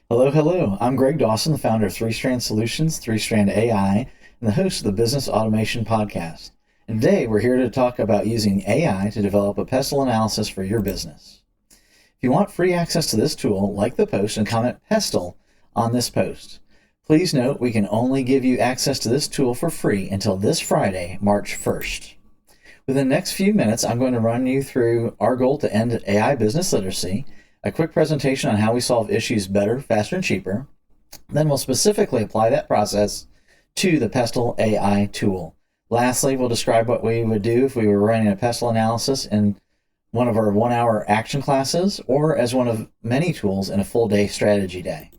Hello, hello. I'm Greg Dawson, the founder of Three Strand Solutions, Three Strand AI, and the host of the Business Automation Podcast. And today we're here to talk about using AI to develop a PESTEL analysis for your business. If you want free access to this tool, like the post and comment PESTEL on this post. Please note we can only give you access to this tool for free until this Friday, March 1st. Within the next few minutes, I'm going to run you through our goal to end AI business literacy, a quick presentation on how we solve issues better, faster, and cheaper. Then we'll specifically apply that process to the PESTEL AI tool. Lastly, we'll describe what we would do if we were running a PESTEL analysis in one of our 1-hour action classes or as one of many tools in a full-day strategy day.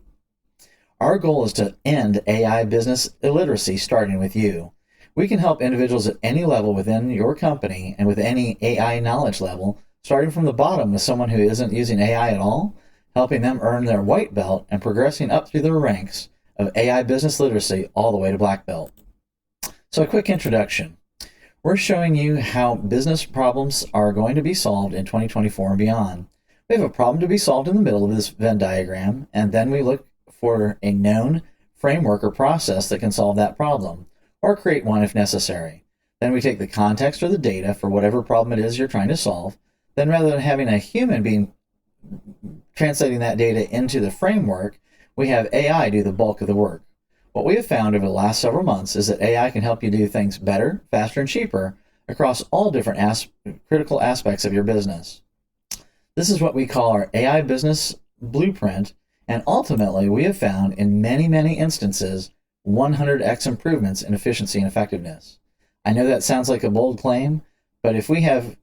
Our goal is to end AI business illiteracy starting with you. We can help individuals at any level within your company and with any AI knowledge level, starting from the bottom with someone who isn't using AI at all, helping them earn their white belt and progressing up through the ranks of AI business literacy all the way to black belt. So a quick introduction. We're showing you how business problems are going to be solved in 2024 and beyond. We have a problem to be solved in the middle of this Venn diagram, and then we look for a known framework or process that can solve that problem, or create one if necessary. Then we take the context or the data for whatever problem it is you're trying to solve. Then rather than having a human being translating that data into the framework, we have AI do the bulk of the work. What we have found over the last several months is that AI can help you do things better, faster, and cheaper across all different critical aspects of your business. This is what we call our AI business blueprint, and ultimately we have found in many, many instances 100x improvements in efficiency and effectiveness. I know that sounds like a bold claim, but if we have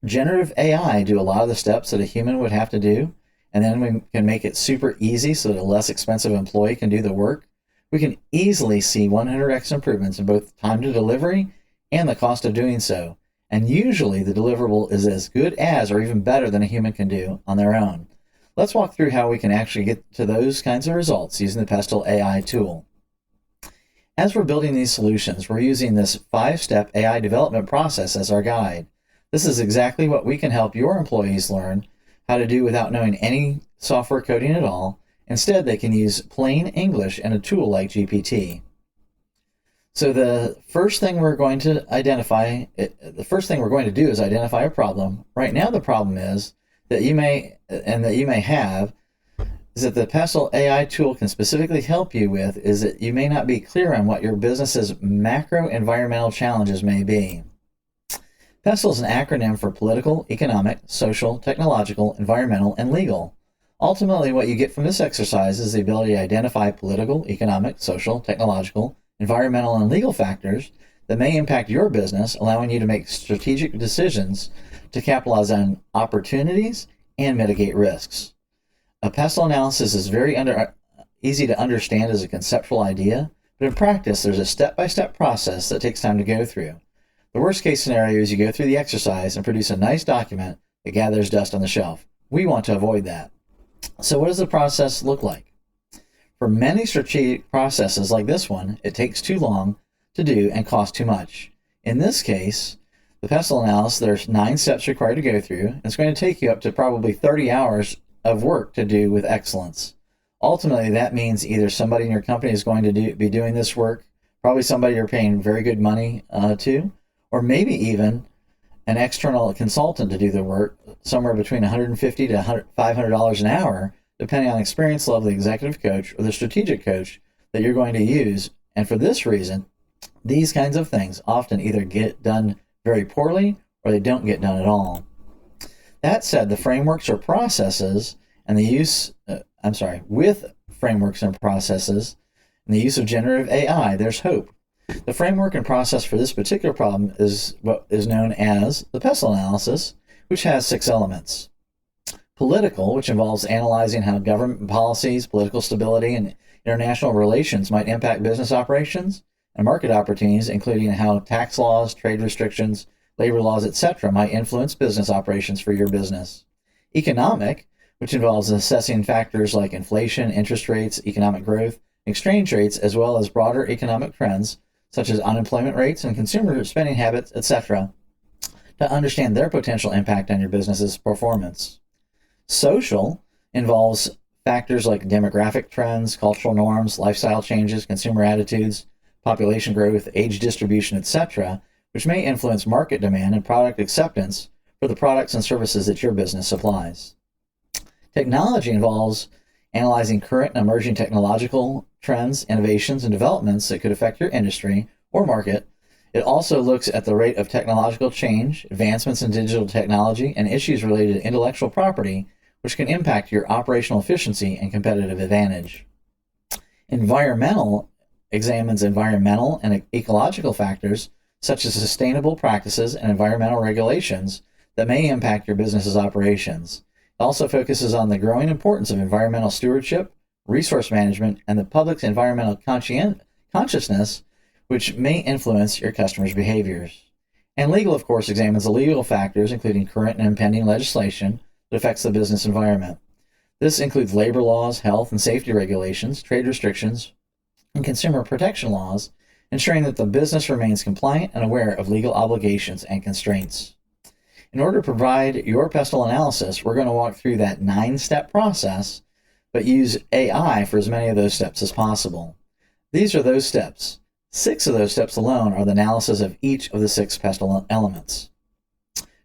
generative AI do a lot of the steps that a human would have to do, and then we can make it super easy so that a less expensive employee can do the work, we can easily see 100x improvements in both time to delivery and the cost of doing so. And usually the deliverable is as good as or even better than a human can do on their own. Let's walk through how we can actually get to those kinds of results using the PESTEL AI tool. As we're building these solutions, we're using this 5-step AI development process as our guide. This is exactly what we can help your employees learn how to do without knowing any software coding at all. Instead, they can use plain English and a tool like GPT. So the first thing we're going to do is identify a problem. Right now, the problem is that you may have is that the PESTEL AI tool can specifically help you with is that you may not be clear on what your business's macro environmental challenges may be. PESTEL is an acronym for political, economic, social, technological, environmental, and legal. Ultimately, what you get from this exercise is the ability to identify political, economic, social, technological, environmental, and legal factors that may impact your business, allowing you to make strategic decisions to capitalize on opportunities and mitigate risks. A PESTEL analysis is very easy to understand as a conceptual idea, but in practice, there's a step-by-step process that takes time to go through. The worst case scenario is you go through the exercise and produce a nice document that gathers dust on the shelf. We want to avoid that. So what does the process look like? For many strategic processes like this one, it takes too long to do and costs too much. In this case, the PESTEL analysis, there's 9 steps required to go through, and it's going to take you up to probably 30 hours of work to do with excellence. Ultimately, that means either somebody in your company is going to be doing this work, probably somebody you're paying very good money to, or maybe even an external consultant to do the work, somewhere between $150 to $500 an hour, depending on the experience level of the executive coach or the strategic coach that you're going to use. And for this reason, these kinds of things often either get done very poorly or they don't get done at all. That said, the frameworks or processes and with frameworks and processes and the use of generative AI, there's hope. The framework and process for this particular problem is what is known as the PESTEL analysis, which has 6 elements. Political, which involves analyzing how government policies, political stability, and international relations might impact business operations and market opportunities, including how tax laws, trade restrictions, labor laws, etc. might influence business operations for your business. Economic, which involves assessing factors like inflation, interest rates, economic growth, exchange rates, as well as broader economic trends such as unemployment rates and consumer spending habits, etc., to understand their potential impact on your business's performance. Social involves Factors like demographic trends, cultural norms, lifestyle changes, consumer attitudes, population growth, age distribution, etc., which may influence market demand and product acceptance for the products and services that your business supplies. Technology involves analyzing current and emerging technological trends, innovations, and developments that could affect your industry or market. It also looks at the rate of technological change, advancements in digital technology, and issues related to intellectual property, which can impact your operational efficiency and competitive advantage. Environmental examines environmental and ecological factors, such as sustainable practices and environmental regulations that may impact your business's operations. It also focuses on the growing importance of environmental stewardship, resource management, and the public's environmental consciousness, which may influence your customers' behaviors. And legal, of course, examines the legal factors, including current and impending legislation that affects the business environment. This includes labor laws, health and safety regulations, trade restrictions, and consumer protection laws, ensuring that the business remains compliant and aware of legal obligations and constraints. In order to provide your PESTEL analysis, we're going to walk through that 9-step process, but use AI for as many of those steps as possible. These are those steps. 6 of those steps alone are the analysis of each of the 6 PESTEL elements.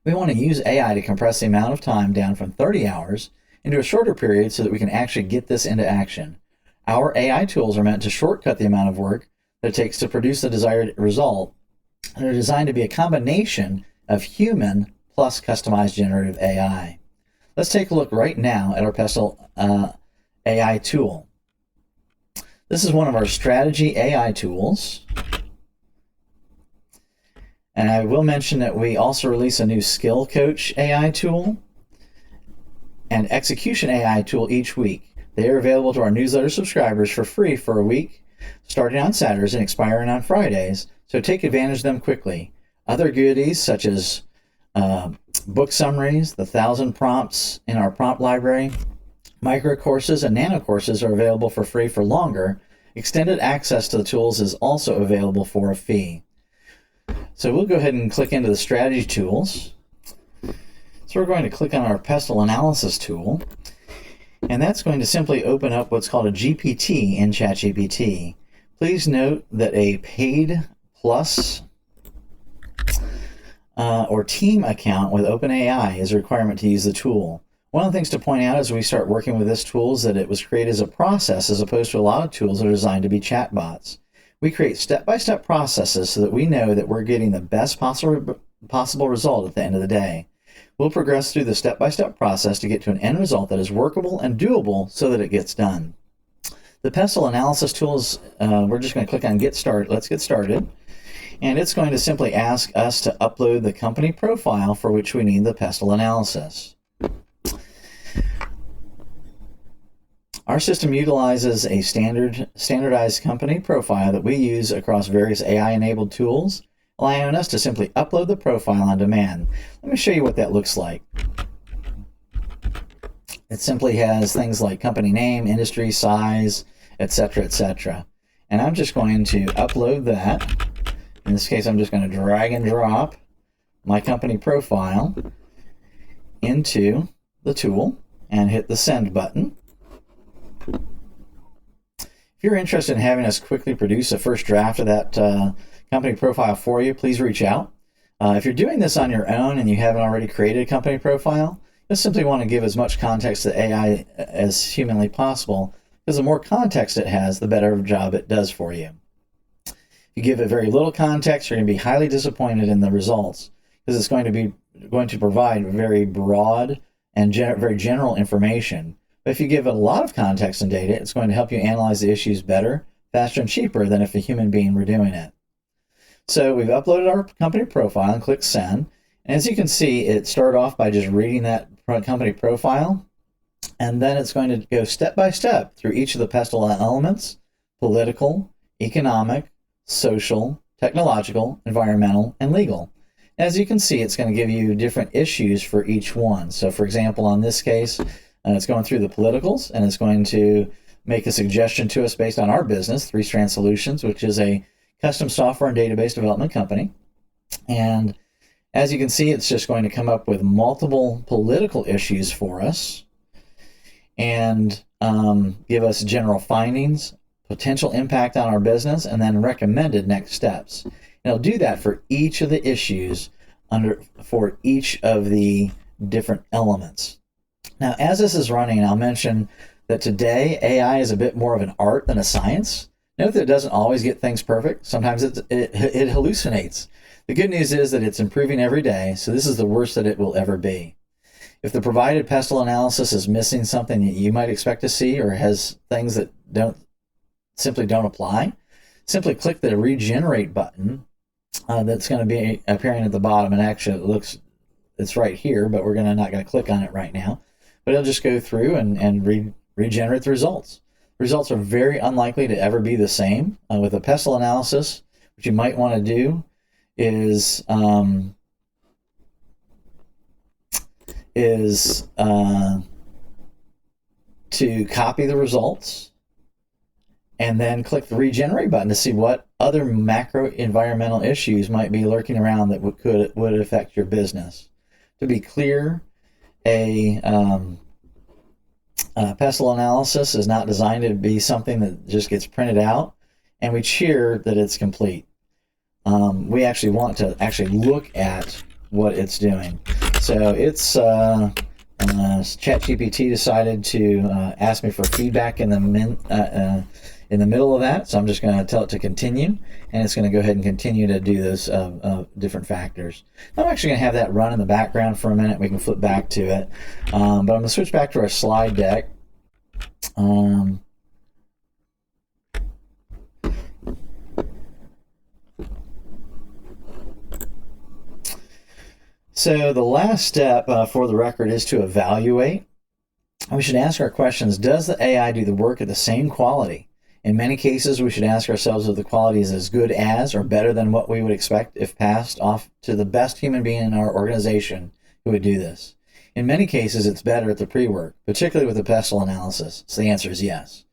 We want to use AI to compress the amount of time down from 30 hours into a shorter period so that we can actually get this into action. Our AI tools are meant to shortcut the amount of work that it takes to produce the desired result, and are designed to be a combination of human plus customized generative AI. Let's take a look right now at our PESTEL AI tool. This is one of our strategy AI tools. And I will mention that we also release a new skill coach AI tool and execution AI tool each week. They are available to our newsletter subscribers for free for a week, starting on Saturdays and expiring on Fridays, so take advantage of them quickly. Other goodies such as book summaries, the 1,000 prompts in our prompt library, micro courses, and nano courses are available for free for longer. Extended access to the tools is also available for a fee. So we'll go ahead and click into the strategy tools. So we're going to click on our PESTEL Analysis tool, and that's going to simply open up what's called a GPT in ChatGPT. Please note that a paid plus or team account with OpenAI is a requirement to use the tool. One of the things to point out as we start working with this tool is that it was created as a process as opposed to a lot of tools that are designed to be chatbots. We create step-by-step processes so that we know that we're getting the best possible result at the end of the day. We'll progress through the step-by-step process to get to an end result that is workable and doable so that it gets done. The PESTEL Analysis tools, we're just going to click on Get Started. Let's get started. And it's going to simply ask us to upload the company profile for which we need the PESTEL analysis. Our system utilizes a standardized company profile that we use across various AI-enabled tools, allowing us to simply upload the profile on demand. Let me show you what that looks like. It simply has things like company name, industry, size, etc., etc. And I'm just going to upload that. In this case, I'm just going to drag and drop my company profile into the tool and hit the send button. If you're interested in having us quickly produce a first draft of that company profile for you, please reach out. If you're doing this on your own and you haven't already created a company profile, just simply want to give as much context to AI as humanly possible, because the more context it has, the better job it does for you. If you give it very little context, you're going to be highly disappointed in the results, because it's going to provide very broad and very general information. But if you give it a lot of context and data, it's going to help you analyze the issues better, faster, and cheaper than if a human being were doing it. So we've uploaded our company profile and click send. And as you can see, it started off by just reading that company profile, and then it's going to go step by step through each of the PESTEL elements: political, economic, social, technological, environmental, and legal. As you can see, it's going to give you different issues for each one. So for example, on this case, it's going through the politicals, and it's going to make a suggestion to us based on our business, 3 Strand Solutions, which is a custom software and database development company. And as you can see, it's just going to come up with multiple political issues for us. And give us general findings, potential impact on our business, and then recommended next steps. And it'll do that for each of the issues for each of the different elements. Now, as this is running, I'll mention that today AI is a bit more of an art than a science. Note that it doesn't always get things perfect. Sometimes it hallucinates. The good news is that it's improving every day, so this is the worst that it will ever be. If the provided PESTEL analysis is missing something that you might expect to see or has things that simply don't apply, simply click the regenerate button that's going to be appearing at the bottom. And actually it's right here, but we're not going to click on it right now. But it'll just go through and regenerate the results. The results are very unlikely to ever be the same. With a PESTEL analysis, what you might want to do is to copy the results and then click the regenerate button to see what other macro environmental issues might be lurking around that would affect your business. To be clear, a PESTEL analysis is not designed to be something that just gets printed out, and we cheer that it's complete. We actually want to look at what it's doing. So it's ChatGPT decided to ask me for feedback in the middle of that, so I'm just going to tell it to continue, and it's going to go ahead and continue to do those different factors. I'm actually going to have that run in the background for a minute. We can flip back to it, but I'm going to switch back to our slide deck. So the last step for the record is to evaluate. We should ask our questions, does the AI do the work at the same quality? In many cases, we should ask ourselves if the quality is as good as or better than what we would expect if passed off to the best human being in our organization who would do this. In many cases, it's better at the pre-work, particularly with the PESTEL analysis. So the answer is yes.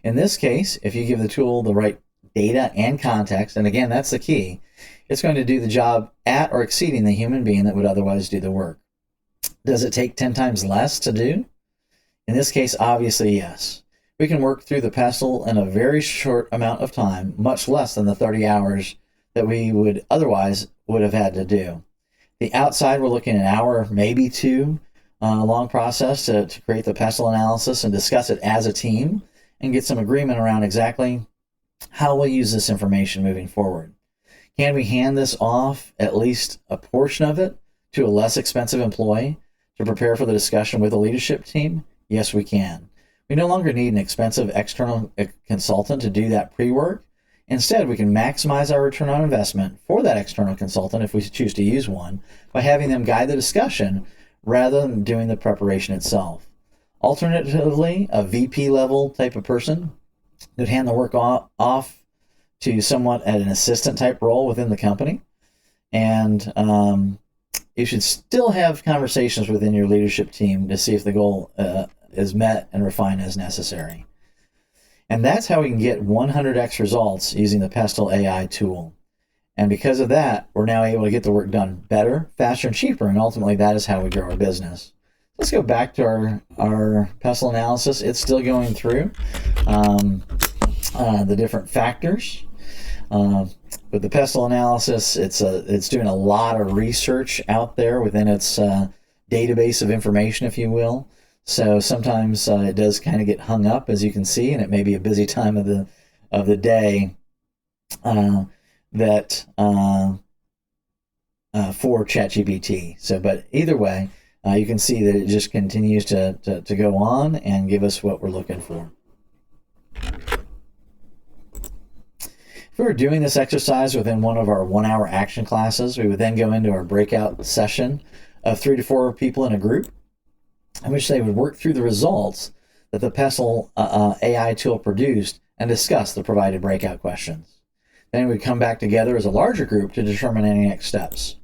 In this case, if you give the tool the right data and context, and again, that's the key, it's going to do the job at or exceeding the human being that would otherwise do the work. Does it take 10 times less to do? In this case, obviously, yes. We can work through the PESTEL in a very short amount of time, much less than the 30 hours that we would otherwise have had to do. The outside, we're looking at an hour, maybe two, long process to create the PESTEL analysis and discuss it as a team and get some agreement around exactly how we'll use this information moving forward. Can we hand this off, at least a portion of it, to a less expensive employee to prepare for the discussion with the leadership team? Yes, we can. We no longer need an expensive external consultant to do that pre-work. Instead, we can maximize our return on investment for that external consultant if we choose to use one by having them guide the discussion rather than doing the preparation itself. Alternatively, a VP level type of person could hand the work off to somewhat at an assistant type role within the company. And you should still have conversations within your leadership team to see if the goal is met and refined as necessary. And that's how we can get 100x results using the PESTEL AI tool. And because of that, we're now able to get the work done better, faster, and cheaper. And ultimately, that is how we grow our business. Let's go back to our PESTEL analysis. It's still going through the different factors. With the PESTEL analysis, it's doing a lot of research out there within its database of information, if you will. So sometimes it does kind of get hung up, as you can see, and it may be a busy time of the day for ChatGPT. So, but either way, you can see that it just continues to go on and give us what we're looking for. If we were doing this exercise within one of our 1-hour action classes, we would then go into our breakout session of 3 to 4 people in a group, in which they would work through the results that the PESTEL AI tool produced and discuss the provided breakout questions. Then we'd come back together as a larger group to determine any next steps.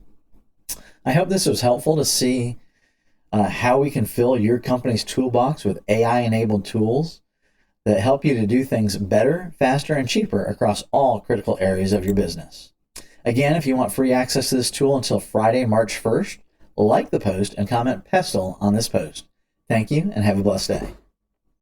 I hope this was helpful to see how we can fill your company's toolbox with AI-enabled tools that help you to do things better, faster, and cheaper across all critical areas of your business. Again, if you want free access to this tool until Friday, March 1st, like the post and comment PESTEL on this post. Thank you and have a blessed day.